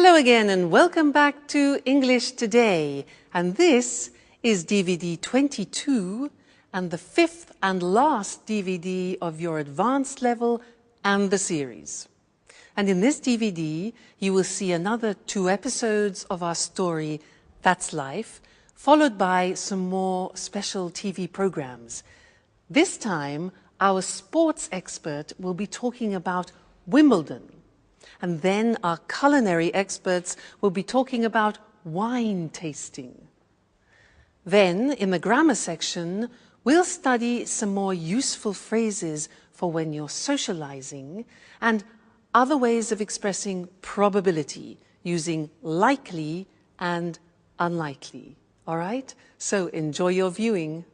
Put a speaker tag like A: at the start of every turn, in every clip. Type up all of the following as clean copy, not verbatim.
A: Hello again and welcome back to English Today. And this is DVD 22 and the fifth and last DVD of your advanced level and the series. And in this DVD, you will see another 2 episodes of our story, That's Life, followed by some more special TV programs. This time, our sports expert will be talking about Wimbledon. And then our culinary experts will be talking about wine tasting. Then, in the grammar section, we'll study some more useful phrases for when you're socializing and other ways of expressing probability using likely and unlikely. All right? So enjoy your viewing.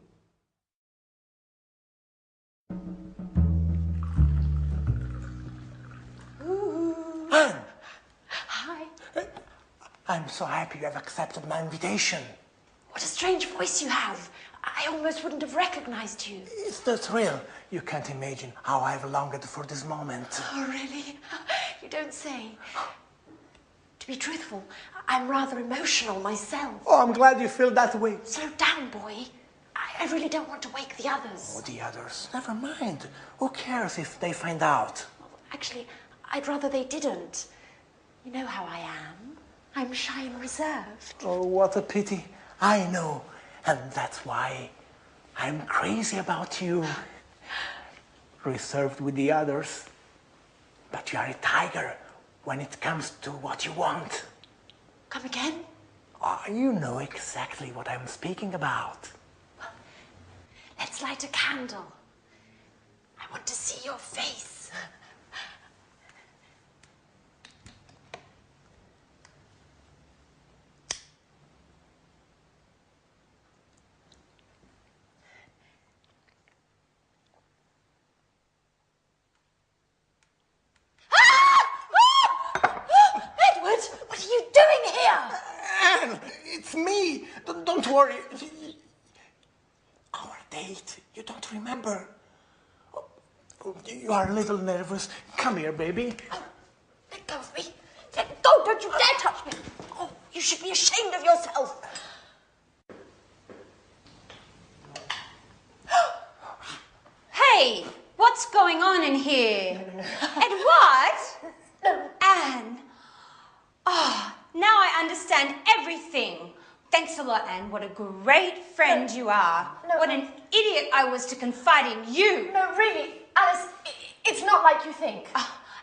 B: Anne!
C: Hi.
B: I'm so happy you have accepted my invitation.
C: What a strange voice you have. I almost wouldn't have recognized you.
B: It's the thrill. You can't imagine how I've longed for this moment.
C: Oh, really? You don't say. To be truthful, I'm rather emotional myself.
B: Oh, I'm glad you feel that way.
C: Slow down, boy. I really don't want to wake the others.
B: Oh, the others. Never mind. Who cares if they find out?
C: Actually, I'd rather they didn't. You know how I am. I'm shy and reserved.
B: Oh, what a pity. I know. And that's why I'm crazy about you. Reserved with the others. But you are a tiger when it comes to what you want.
C: Come again?
B: Oh, you know exactly what I'm speaking about.
C: Well, let's light a candle. I want to see your face. What are you doing here?
B: Anne, it's me. Don't worry. Our date, you don't remember. Oh, you are a little nervous. Come here, baby.
C: Oh, let go of me. Let go. Don't you dare touch me. Oh, you should be ashamed of yourself.
D: Hey, what's going on in here? Edward?
C: No.
D: Anne? Oh, now I understand everything. Thanks a lot, Anne. What a great friend you are.
C: No.
D: What an idiot I was to confide in you.
C: No, really, Alice, it's not like you think.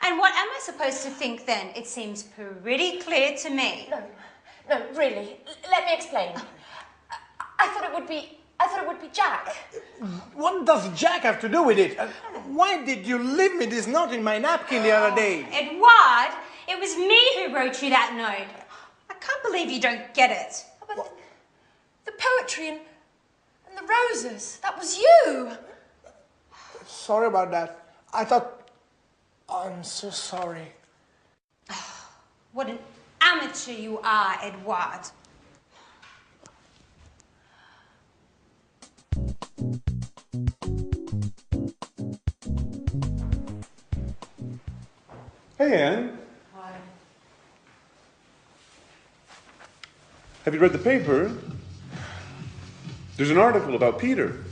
D: And what am I supposed to think then? It seems pretty clear to me.
C: No, really. Let me explain. I thought it would be Jack.
B: What does Jack have to do with it? Why did you leave me this note in my napkin the other day?
D: Edward, it was me who wrote you that note. I can't believe you don't get it.
C: But the poetry and the roses, that was you.
B: Sorry about that. I thought... I'm so sorry.
D: What an amateur you are, Edward.
E: Hey, Anne.
C: Hi.
E: Have you read the paper? There's an article about Peter.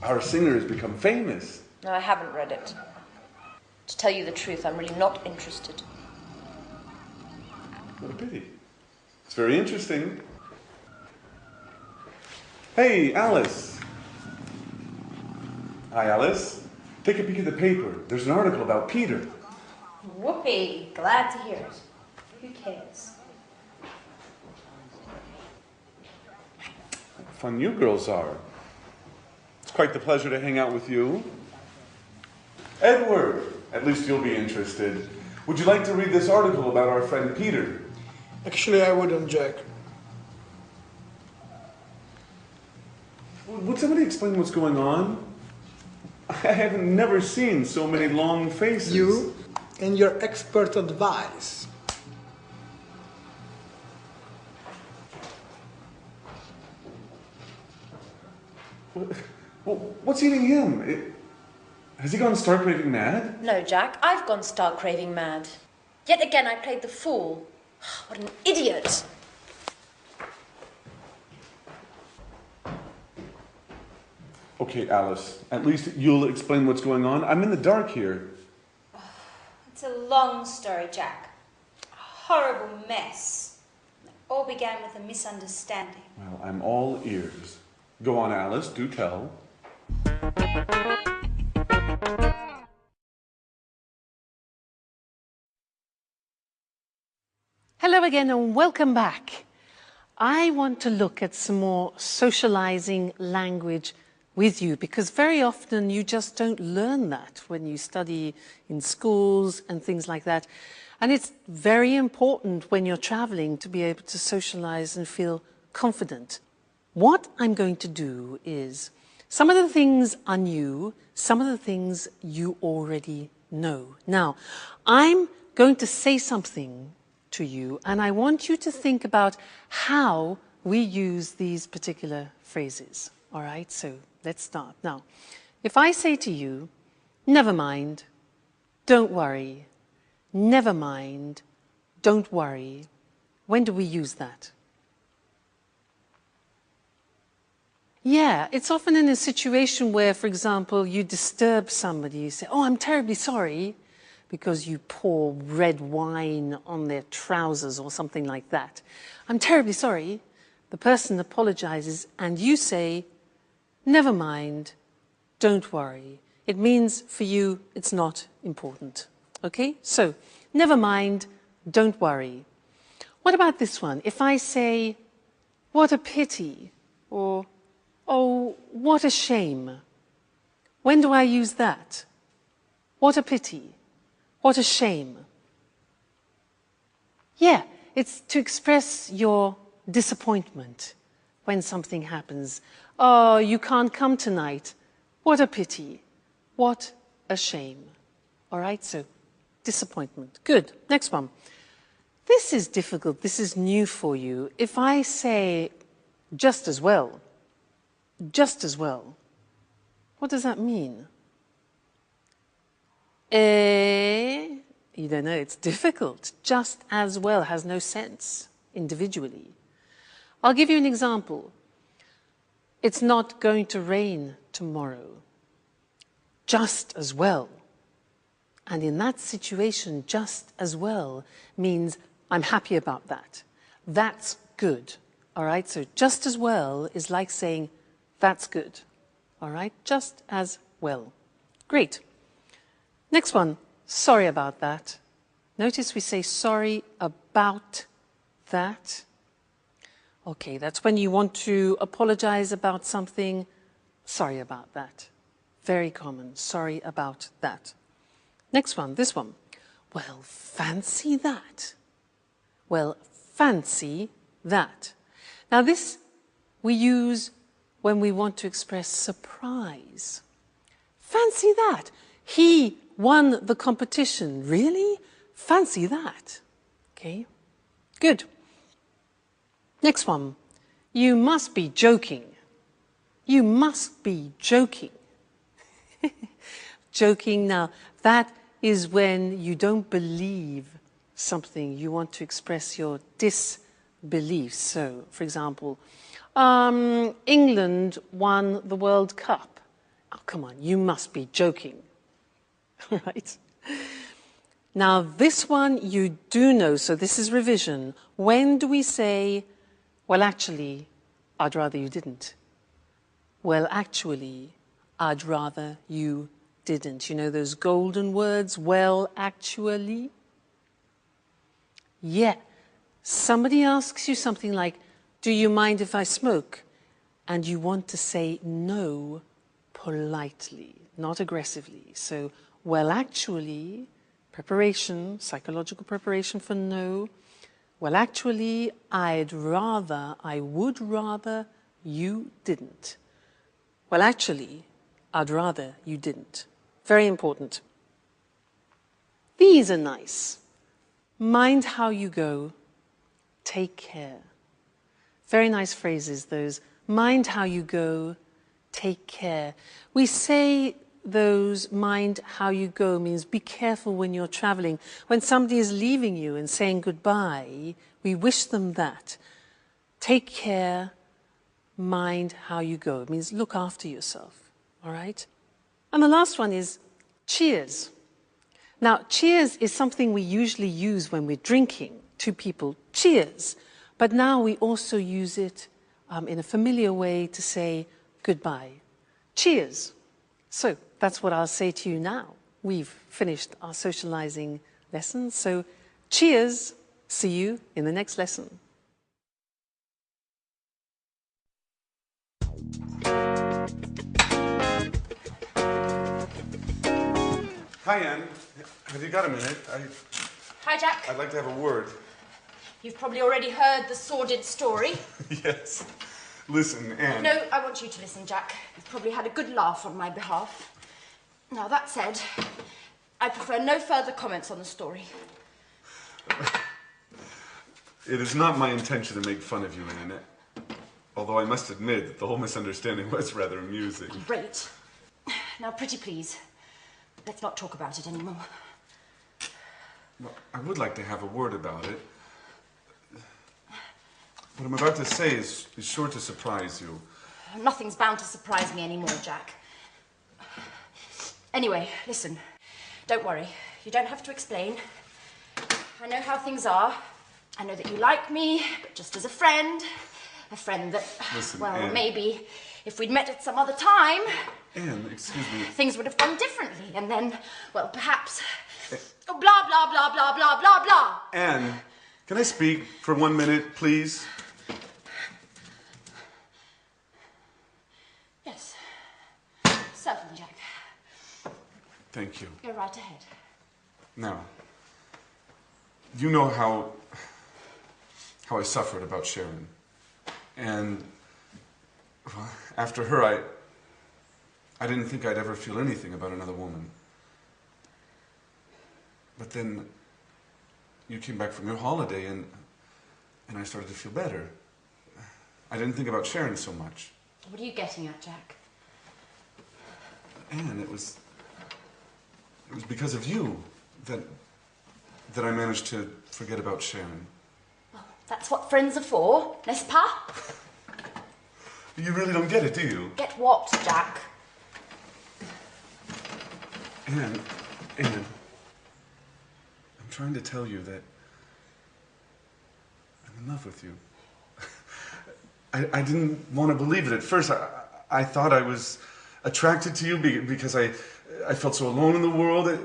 E: Our singer has become famous.
F: No, I haven't read it. To tell you the truth, I'm really not interested.
E: What a pity. It's very interesting. Hey, Alice. Hi, Alice. Take a peek at the paper. There's an article about Peter.
D: Whoopee, glad to hear it. Who cares?
E: Fun you girls are. It's quite the pleasure to hang out with you. Edward, at least you'll be interested. Would you like to read this article about our friend Peter?
B: Actually, I wouldn't, Jack.
E: Would somebody explain what's going on? I have never seen so many long faces.
G: You and your expert advice.
E: What's eating him? Has he gone stark raving mad?
F: No, Jack, I've gone stark raving mad. Yet again, I played the fool. What an idiot!
E: Okay, Alice, at least you'll explain what's going on. I'm in the dark here.
D: It's a long story, Jack. A horrible mess. It all began with a misunderstanding.
E: Well, I'm all ears. Go on, Alice, do tell.
A: Hello again and welcome back. I want to look at some more socializing language with you because very often you just don't learn that when you study in schools and things like that. And it's very important when you're traveling to be able to socialize and feel confident. What I'm going to do is some of the things are new, some of the things you already know. Now, I'm going to say something to you and I want you to think about how we use these particular phrases. All right, so let's start. Now, if I say to you, never mind, don't worry, never mind, don't worry, when do we use that? Yeah, it's often in a situation where, for example, you disturb somebody, you say, oh, I'm terribly sorry, because you pour red wine on their trousers or something like that. I'm terribly sorry. The person apologizes and you say, never mind, don't worry. It means for you it's not important. Okay? So, never mind, don't worry. What about this one? If I say, what a pity, or oh, what a shame. When do I use that? What a pity. What a shame. Yeah, it's to express your disappointment when something happens. Oh, you can't come tonight. What a pity. What a shame. All right, so disappointment. Good. Next one. This is difficult. This is new for you. If I say just as well, what does that mean? You don't know, it's difficult. Just as well has no sense individually. I'll give you an example. It's not going to rain tomorrow. Just as well. And in that situation, just as well means I'm happy about that. That's good. All right, so just as well is like saying that's good. All right, just as well. Great. Next one, sorry about that. Notice we say sorry about that. Okay, that's when you want to apologize about something. Sorry about that. Very common, sorry about that. Next one, this one. Well, fancy that. Well, fancy that. Now this we use when we want to express surprise. Fancy that. He won the competition. Really? Fancy that. Okay, good. Next one. You must be joking. You must be joking. Joking, now, that is when you don't believe something. You want to express your disbelief. So, for example, England won the World Cup. Oh, come on, you must be joking. Right? Now, this one you do know, so this is revision. When do we say, well, actually, I'd rather you didn't? Well, actually, I'd rather you didn't. You know those golden words, well, actually? Yeah. Somebody asks you something like, do you mind if I smoke? And you want to say no politely, not aggressively. So, well, actually, preparation, psychological preparation for no. Well, actually, I would rather you didn't. Well, actually, I'd rather you didn't. Very important. These are nice. Mind how you go. Take care. Very nice phrases, those. Mind how you go. Take care. We say those mind how you go means be careful when you're traveling. When somebody is leaving you and saying goodbye, we wish them that. Take care, mind how you go. It means look after yourself, all right? And the last one is cheers. Now, cheers is something we usually use when we're drinking. Two people, cheers. But now we also use it in a familiar way to say goodbye. Cheers. So that's what I'll say to you now. We've finished our socializing lesson. So cheers. See you in the next lesson.
E: Hi, Anne. Have you got a minute?
D: Hi, Jack.
E: I'd like to have a word.
D: You've probably already heard the sordid story.
E: Yes. Listen, Anne.
D: No, I want you to listen, Jack. You've probably had a good laugh on my behalf. Now, that said, I prefer no further comments on the story.
E: It is not my intention to make fun of you, Anne. Although I must admit that the whole misunderstanding was rather amusing.
D: Great. Now, pretty please, let's not talk about it anymore.
E: Well, I would like to have a word about it. What I'm about to say is sure to surprise you.
D: Nothing's bound to surprise me anymore, Jack. Anyway, listen. Don't worry. You don't have to explain. I know how things are. I know that you like me, but just as a friend. A friend that,
E: listen,
D: well,
E: Anne.
D: maybe if we'd met at some other time...
E: Anne, excuse me.
D: Things would have gone differently, and then, well, perhaps... Oh, blah, blah, blah, blah, blah, blah, blah.
E: Anne, can I speak for 1 minute, please?
D: Yes. Certainly, Jack.
E: Thank you.
D: Go right ahead.
E: Now, you know how I suffered about Sharon. And well, after her, I didn't think I'd ever feel anything about another woman. But then you came back from your holiday and I started to feel better. I didn't think about Sharon so much.
D: What are you getting at, Jack?
E: And it was because of you that I managed to forget about Sharon.
D: Well, that's what friends are for, n'est-ce pas?
E: You really don't get it, do you?
D: Get what, Jack?
E: Anne, I'm trying to tell you that I'm in love with you. I didn't want to believe it at first. I thought I was attracted to you because I felt so alone in the world.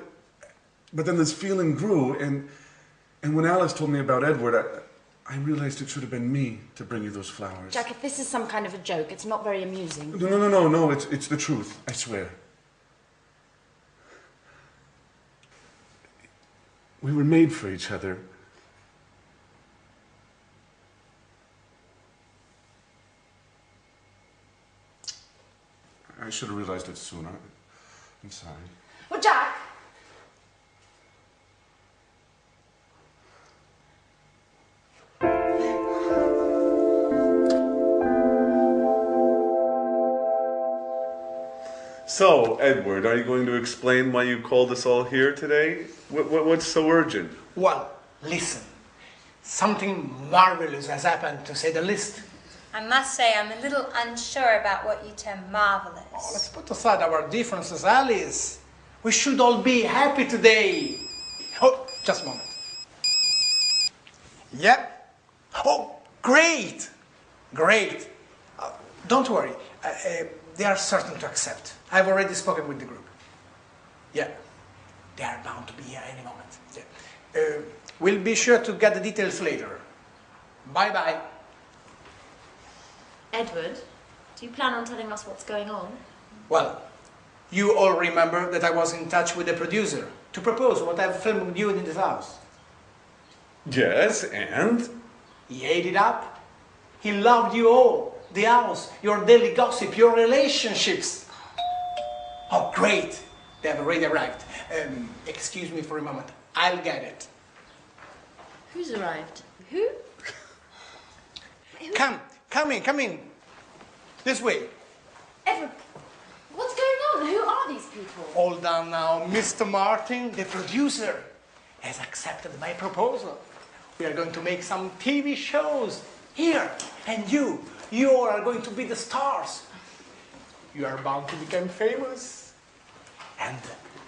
E: But then this feeling grew, and when Alice told me about Edward, I realized it should have been me to bring you those flowers.
D: Jack, if this is some kind of a joke, it's not very amusing.
E: No, it's the truth, I swear. We were made for each other. I should have realized it sooner. I'm sorry.
D: Well, Jack!
E: So, Edward, are you going to explain why you called us all here today? What's so urgent?
B: Well, listen. Something marvelous has happened, to say the least.
H: I must say I'm a little unsure about what you term marvelous.
B: Oh, let's put aside our differences, Alice. We should all be happy today. Oh, just a moment. Yep. Oh, great. Great. Don't worry. They are certain to accept. I've already spoken with the group. Yeah. They are bound to be here any moment. Yeah. We'll be sure to get the details later. Bye-bye.
C: Edward, do you plan on telling us what's going on?
B: Well, you all remember that I was in touch with the producer to propose what I've filmed with you in this house.
E: Yes, and?
B: He ate it up. He loved you all. The house, your daily gossip, your relationships. Oh, great. They have already arrived. Excuse me for a moment. I'll get it.
C: Who's arrived? Who?
B: Come in. This way.
C: Edward, what's going
D: on, who are these people?
B: Hold on now. Mr. Martin, the producer, has accepted my proposal. We are going to make some TV shows here. And you are going to be the stars. You are bound to become famous. And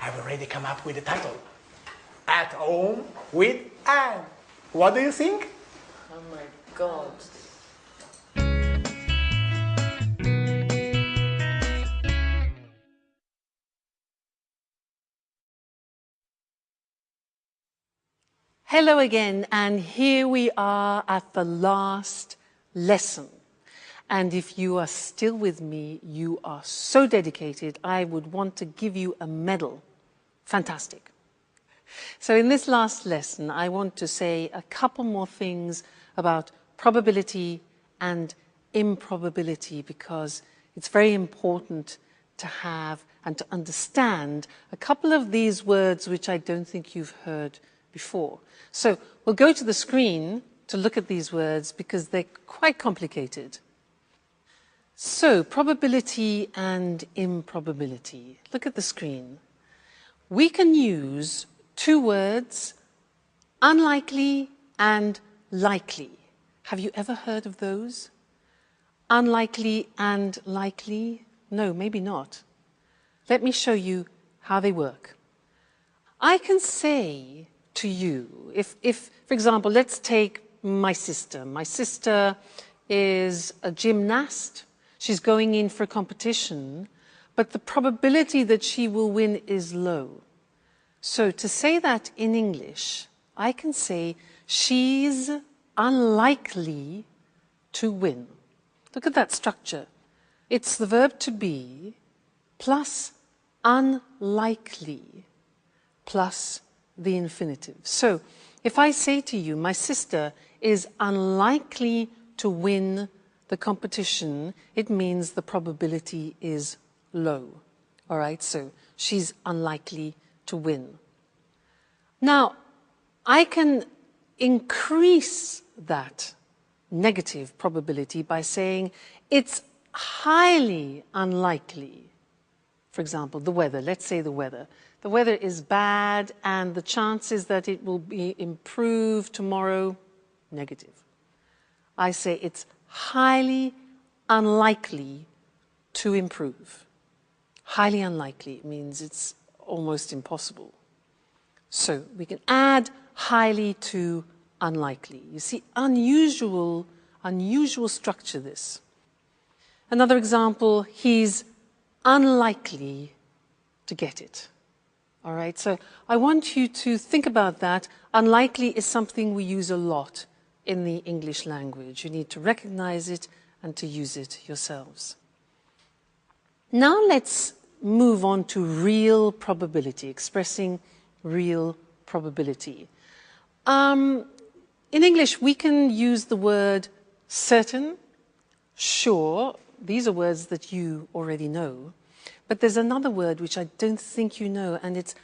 B: I've already come up with the title. At Home with Anne. What do you think?
F: Oh my God.
A: Hello again, and here we are at the last lesson. And if you are still with me, you are so dedicated, I would want to give you a medal. Fantastic. So in this last lesson, I want to say a couple more things about probability and improbability, because it's very important to have and to understand a couple of these words which I don't think you've heard before. So we'll go to the screen to look at these words because they're quite complicated. So, probability and improbability. Look at the screen. We can use two words, unlikely and likely. Have you ever heard of those? Unlikely and likely? No, maybe not. Let me show you how they work. I can say to you, if for example, let's take my sister. My sister is a gymnast. She's going in for a competition, but the probability that she will win is low. So to say that in English, I can say she's unlikely to win. Look at that structure. It's the verb to be plus unlikely plus the infinitive. So if I say to you, my sister is unlikely to win the competition, it means the probability is low. All right, so she's unlikely to win. Now, I can increase that negative probability by saying it's highly unlikely. For example, the weather. Let's say the weather. The weather is bad and the chances that it will be improved tomorrow, negative. I say it's highly unlikely to improve. Highly unlikely means it's almost impossible. So we can add highly to unlikely. You see, unusual structure this. Another example, he's unlikely to get it. All right, so I want you to think about that. Unlikely is something we use a lot in the English language. You need to recognize it and to use it yourselves. Now let's move on to real probability, expressing real probability. In English, we can use the word certain, sure. These are words that you already know. But there's another word which I don't think you know, and it's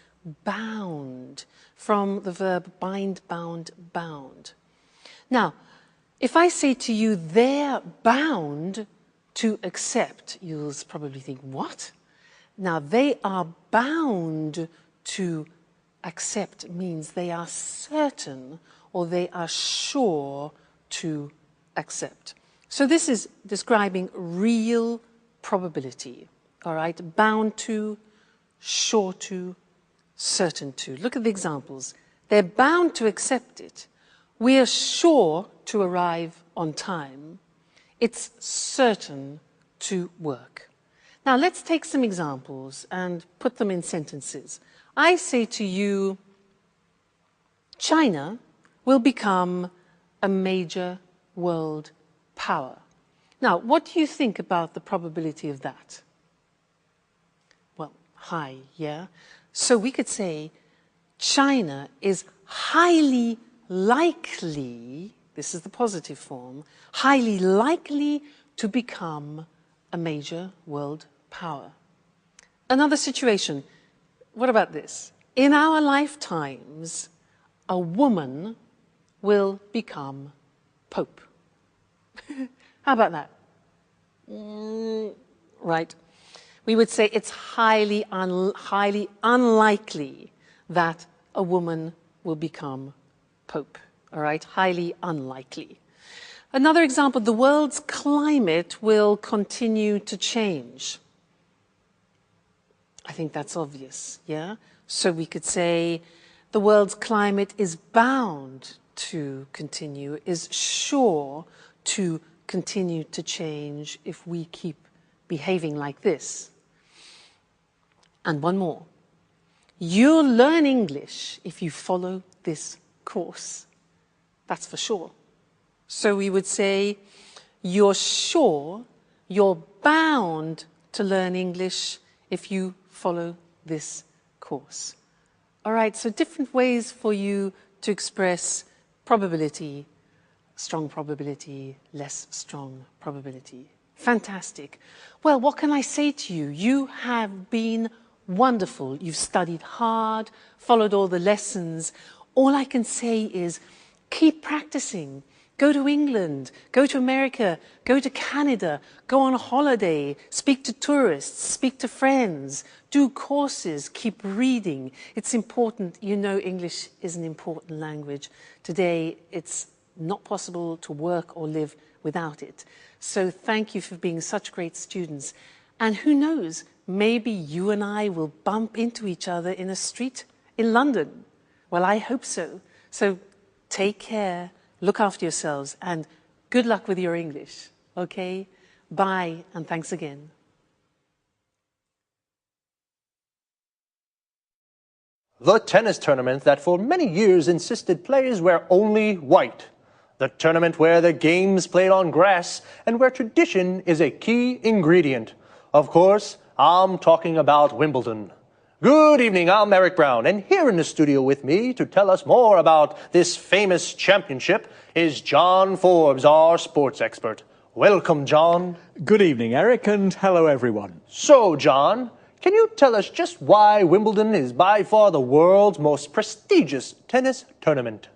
A: bound, from the verb bind, bound, bound. Now, if I say to you, they're bound to accept, you'll probably think, what? Now, they are bound to accept means they are certain or they are sure to accept. So this is describing real probability. All right, bound to, sure to, certain to. Look at the examples. They're bound to accept it. We are sure to arrive on time. It's certain to work. Now let's take some examples and put them in sentences. I say to you, China will become a major world power. Now, what do you think about the probability of that? Well, high, yeah? So we could say China is highly likely, this is the positive form, highly likely to become a major world power. Another situation, what about this? In our lifetimes, a woman will become Pope. How about that? Right. We would say it's highly unlikely that a woman will become Pope. All right, highly unlikely. Another example, the world's climate will continue to change. I think that's obvious, yeah? So we could say the world's climate is bound to continue, is sure to continue to change if we keep behaving like this. And one more. You'll learn English if you follow this course. That's for sure. So we would say, you're sure, you're bound to learn English if you follow this course. All right, so different ways for you to express probability, strong probability, less strong probability. Fantastic. Well, what can I say to you? You have been wonderful. You've studied hard, followed all the lessons. All I can say is keep practicing. Go to England, go to America, go to Canada, go on a holiday, speak to tourists, speak to friends, do courses, keep reading. It's important. You know, English is an important language. Today, it's not possible to work or live without it. So thank you for being such great students. And who knows, maybe you and I will bump into each other in a street in London. Well, I hope so. So take care, look after yourselves, and good luck with your English, okay? Bye, and thanks again.
I: The tennis tournament that for many years insisted players wear only white. The tournament where the game's played on grass and where tradition is a key ingredient. Of course, I'm talking about Wimbledon. Good evening, I'm Eric Brown, and here in the studio with me to tell us more about this famous championship is John Forbes, our sports expert. Welcome, John.
J: Good evening, Eric, and hello, everyone.
I: So, John, can you tell us just why Wimbledon is by far the world's most prestigious tennis tournament?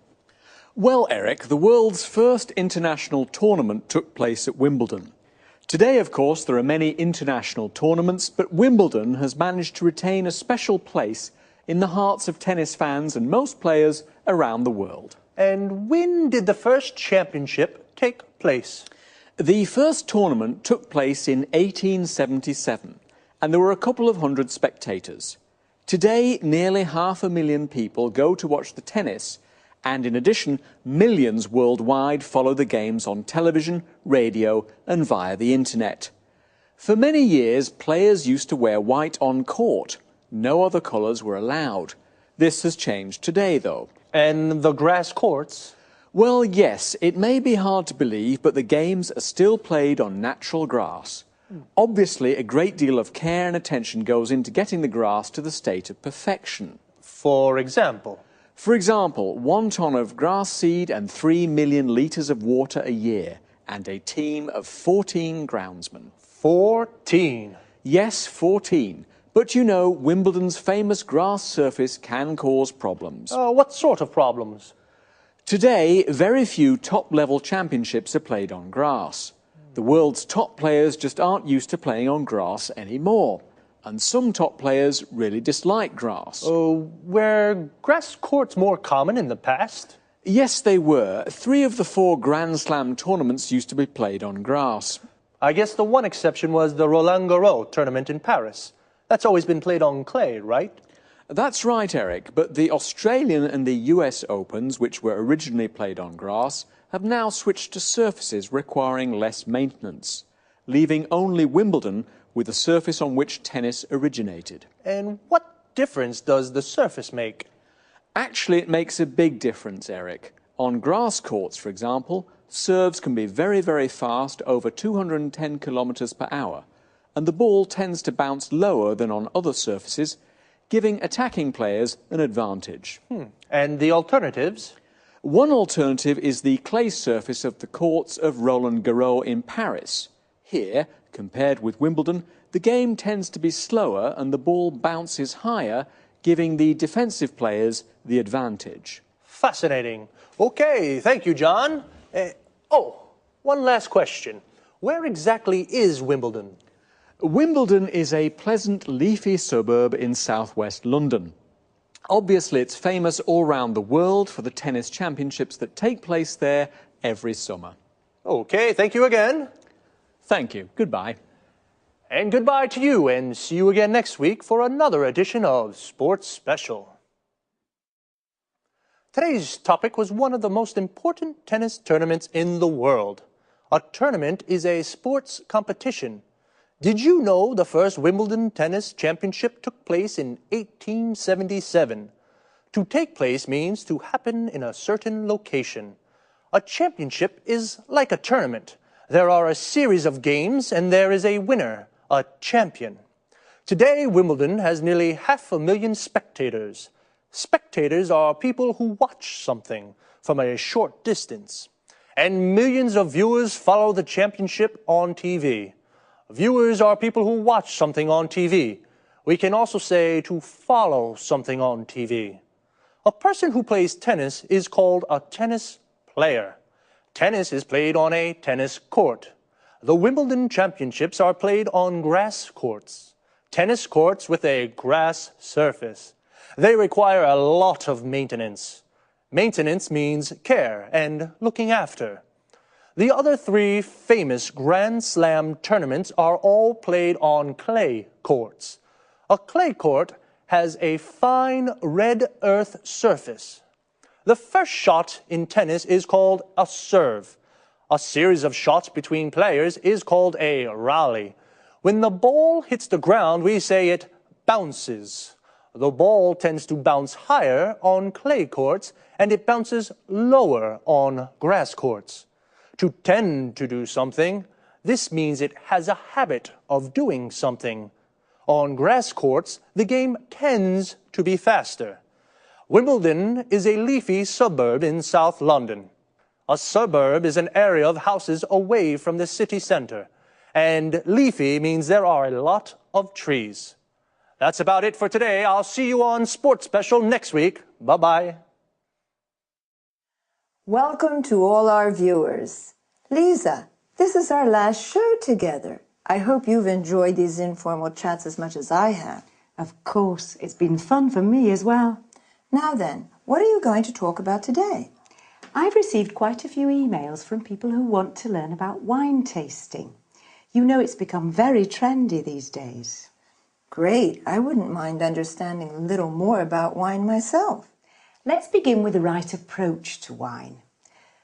J: Well, Eric, the world's first international tournament took place at Wimbledon. Today, of course, there are many international tournaments, but Wimbledon has managed to retain a special place in the hearts of tennis fans and most players around the world.
I: And when did the first championship take place?
J: The first tournament took place in 1877, and there were a couple of hundred spectators. Today, nearly 500,000 people go to watch the tennis, and in addition, millions worldwide follow the games on television, radio, and via the internet. For many years, players used to wear white on court. No other colours were allowed. This has changed today, though.
I: And the grass courts?
J: Well, yes, it may be hard to believe, but the games are still played on natural grass. Obviously, a great deal of care and attention goes into getting the grass to the state of perfection.
I: For example?
J: For example, 1 ton of grass seed and 3 million litres of water a year, and a team of 14 groundsmen.
I: 14?
J: Yes, 14. But you know, Wimbledon's famous grass surface can cause problems.
I: What sort of problems?
J: Today, very few top-level championships are played on grass. The world's top players just aren't used to playing on grass anymore. And some top players really dislike grass.
I: Were grass courts more common in the past?
J: Yes, they were. 3 of the 4 Grand Slam tournaments used to be played on grass.
I: I guess the one exception was the Roland Garros tournament in Paris. That's always been played on clay, right?
J: That's right, Eric, but the Australian and the US Opens, which were originally played on grass, have now switched to surfaces requiring less maintenance, leaving only Wimbledon with the surface on which tennis originated.
I: And what difference does the surface make?
J: Actually, it makes a big difference, Eric. On grass courts, for example, serves can be very, very fast, over 210 kilometres per hour, and the ball tends to bounce lower than on other surfaces, giving attacking players an advantage.
I: And the alternatives?
J: One alternative is the clay surface of the courts of Roland Garros in Paris. Here, compared with Wimbledon, the game tends to be slower and the ball bounces higher, giving the defensive players the advantage.
I: Fascinating. Okay, thank you, John. One last question. Where exactly is Wimbledon?
J: Wimbledon is a pleasant, leafy suburb in southwest London. Obviously, it's famous all around the world for the tennis championships that take place there every summer.
I: Okay, thank you again.
J: Thank you. Goodbye.
I: And goodbye to you, and see you again next week for another edition of Sports Special. Today's topic was one of the most important tennis tournaments in the world. A tournament is a sports competition. Did you know the first Wimbledon Tennis Championship took place in 1877? To take place means to happen in a certain location. A championship is like a tournament. There are a series of games and there is a winner, a champion. Today, Wimbledon has nearly 500,000 spectators. Spectators are people who watch something from a short distance. And millions of viewers follow the championship on TV. Viewers are people who watch something on TV. We can also say to follow something on TV. A person who plays tennis is called a tennis player. Tennis is played on a tennis court. The Wimbledon Championships are played on grass courts. Tennis courts with a grass surface. They require a lot of maintenance. Maintenance means care and looking after. The other three famous Grand Slam tournaments are all played on clay courts. A clay court has a fine red earth surface. The first shot in tennis is called a serve. A series of shots between players is called a rally. When the ball hits the ground, we say it bounces. The ball tends to bounce higher on clay courts and it bounces lower on grass courts. To tend to do something, this means it has a habit of doing something. On grass courts, the game tends to be faster. Wimbledon is a leafy suburb in South London. A suburb is an area of houses away from the city centre. And leafy means there are a lot of trees. That's about it for today. I'll see you on Sports Special next week. Bye-bye.
K: Welcome to all our viewers. Lisa, this is our last show together. I hope you've enjoyed these informal chats as much as I have.
L: Of course, it's been fun for me as well.
K: Now then, what are you going to talk about today?
L: I've received quite a few emails from people who want to learn about wine tasting. You know it's become very trendy these days.
K: Great. I wouldn't mind understanding a little more about wine myself.
L: Let's begin with the right approach to wine.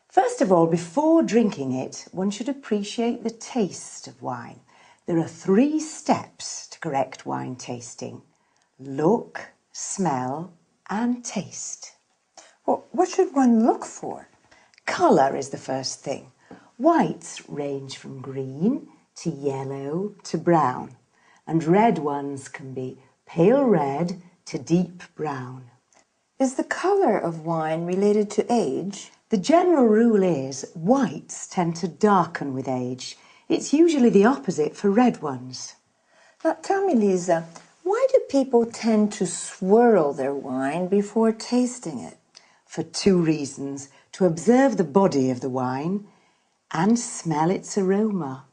L: First of all, before drinking it, one should appreciate the taste of wine. There are 3 steps to correct wine tasting: look, smell, and taste.
K: Well, what should one look for?
L: Colour is the first thing. Whites range from green to yellow to brown, and red ones can be pale red to deep brown.
K: Is the colour of wine related to age?
L: The general rule is whites tend to darken with age. It's usually the opposite for red ones.
K: Now tell me, Lisa, why do people tend to swirl their wine before tasting it?
L: For 2 reasons: to observe the body of the wine and smell its aroma.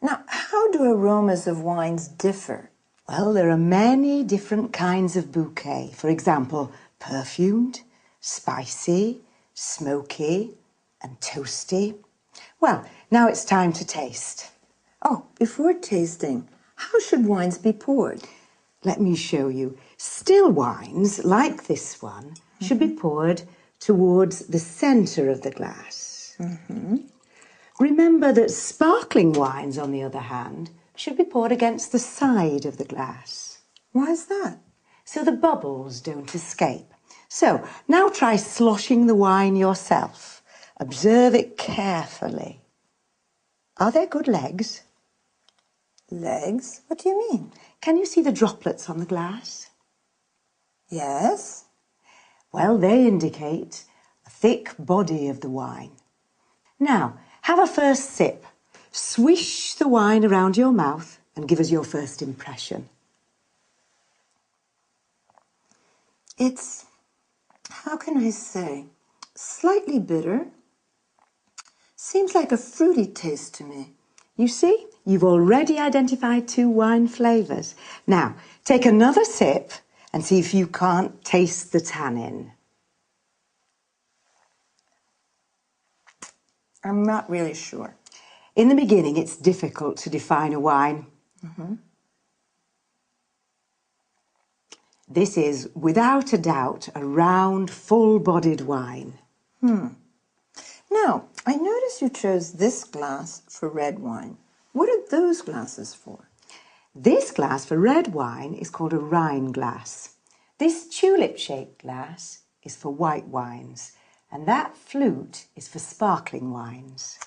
K: Now, how do aromas of wines differ?
L: Well, there are many different kinds of bouquet. For example, perfumed, spicy, smoky, and toasty. Well, now it's time to taste.
K: Oh, before tasting, how should wines be poured?
L: Let me show you. Still wines, like this one, should be poured towards the centre of the glass. Remember that sparkling wines, on the other hand, should be poured against the side of the glass.
K: Why is that?
L: So the bubbles don't escape. So, now try sloshing the wine yourself. Observe it carefully. Are there good legs?
K: Legs? What do you mean?
L: Can you see the droplets on the glass?
K: Yes.
L: Well, they indicate a thick body of the wine. Now, have a first sip. Swish the wine around your mouth and give us your first impression.
K: It's, how can I say, slightly bitter. Seems like a fruity taste to me.
L: You see, You've already identified 2 wine flavours. Now, take another sip and see if you can't taste the tannin.
K: I'm not really sure.
L: In the beginning, it's difficult to define a wine. This is, without a doubt, a round, full-bodied wine.
K: Now, I notice you chose this glass for red wine. What are those glasses for?
L: This glass for red wine is called a Rhine glass. This tulip-shaped glass is for white wines, and that flute is for sparkling wines.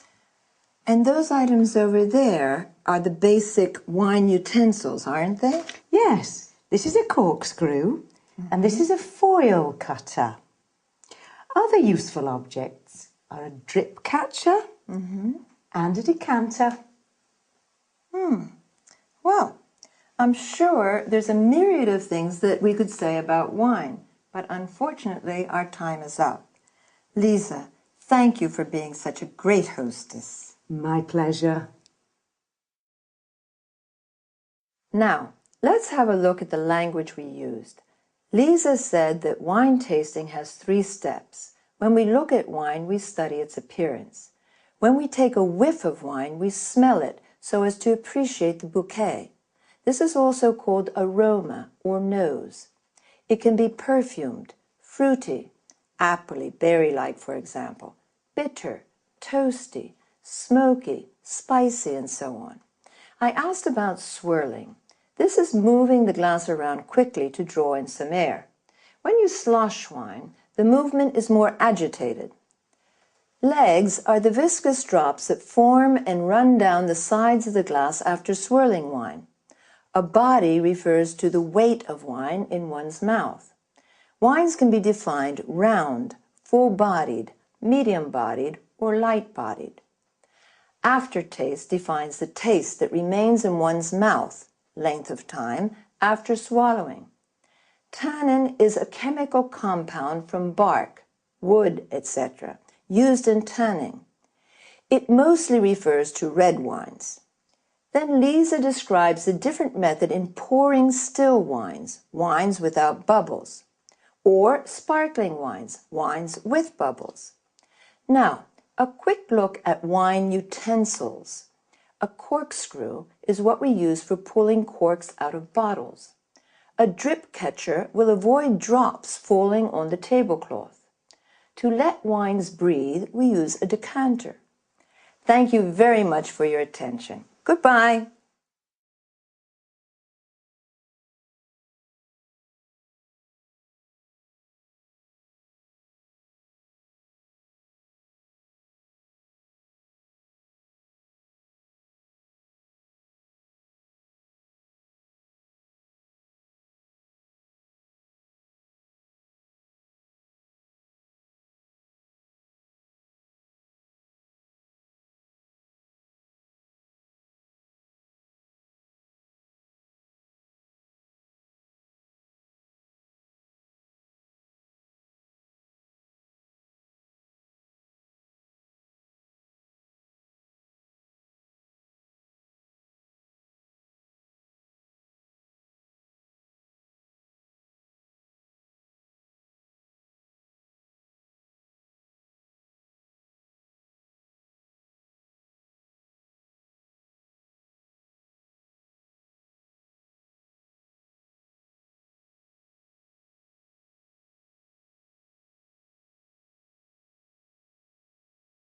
K: And those items over there are the basic wine utensils, aren't they?
L: Yes, this is a corkscrew, and this is a foil cutter. Other useful objects are a drip catcher and a decanter.
K: Well, I'm sure there's a myriad of things that we could say about wine, but unfortunately our time is up. Lisa, thank you for being such a great hostess.
L: My pleasure.
K: Now, let's have a look at the language we used. Lisa said that wine tasting has 3 steps. When we look at wine, we study its appearance. When we take a whiff of wine, we smell it so as to appreciate the bouquet. This is also called aroma or nose. It can be perfumed, fruity, appley, berry-like for example, bitter, toasty, smoky, spicy, and so on. I asked about swirling. This is moving the glass around quickly to draw in some air. When you slosh wine, the movement is more agitated. Legs are the viscous drops that form and run down the sides of the glass after swirling wine. A body refers to the weight of wine in one's mouth. Wines can be defined round, full-bodied, medium-bodied, or light-bodied. Aftertaste defines the taste that remains in one's mouth, length of time, after swallowing. Tannin is a chemical compound from bark, wood, etc., used in tanning. It mostly refers to red wines. Then Lisa describes a different method in pouring still wines, wines without bubbles, or sparkling wines, wines with bubbles. Now, a quick look at wine utensils. A corkscrew is what we use for pulling corks out of bottles. A drip catcher will avoid drops falling on the tablecloth. To let wines breathe, we use a decanter. Thank you very much for your attention. Goodbye.